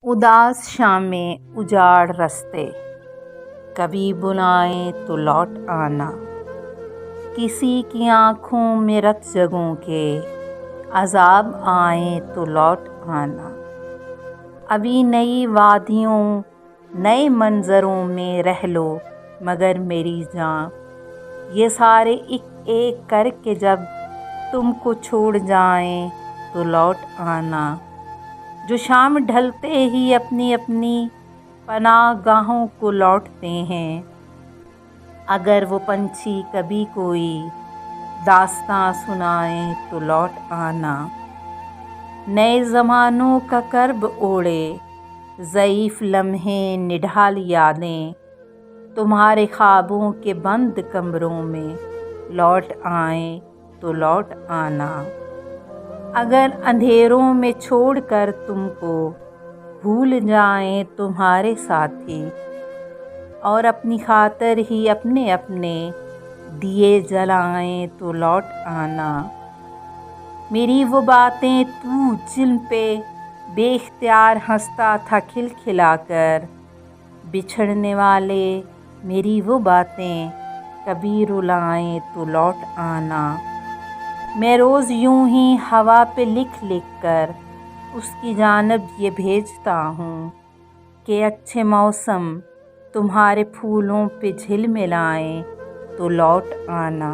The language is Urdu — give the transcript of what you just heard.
اداس شامیں اجاڑ رستے، کبھی بلائیں تو لوٹ آنا۔ کسی کی آنکھوں میں رت جگوں کے عذاب آئیں تو لوٹ آنا۔ ابھی نئی وادیوں نئے منظروں میں رہ لو مگر میری جاں، یہ سارے ایک ایک کر کے جب تم کو چھوڑ جائیں تو لوٹ آنا۔ جو شام ڈھلتے ہی اپنی اپنی پناہ گاہوں کو لوٹتے ہیں، اگر وہ پنچھی کبھی کوئی داستاں سنائیں تو لوٹ آنا۔ نئے زمانوں کا کرب اوڑھے ضعیف لمحے نڈھال یادیں، تمہارے خوابوں کے بند کمروں میں لوٹ آئیں تو لوٹ آنا۔ اگر اندھیروں میں چھوڑ کر تم کو بھول جائیں تمہارے ساتھی، اور اپنی خاطر ہی اپنے اپنے دیے جلائیں تو لوٹ آنا۔ میری وہ باتیں تو جن پہ بے اختیار ہنستا تھا کھل کھلا کر، بچھڑنے والے میری وہ باتیں کبھی رلائیں تو لوٹ آنا۔ میں روز یوں ہی ہوا پہ لکھ لکھ کر اس کی جانب یہ بھیجتا ہوں کہ اچھے موسم تمہارے پھولوں پہ جھلملائیں تو لوٹ آنا۔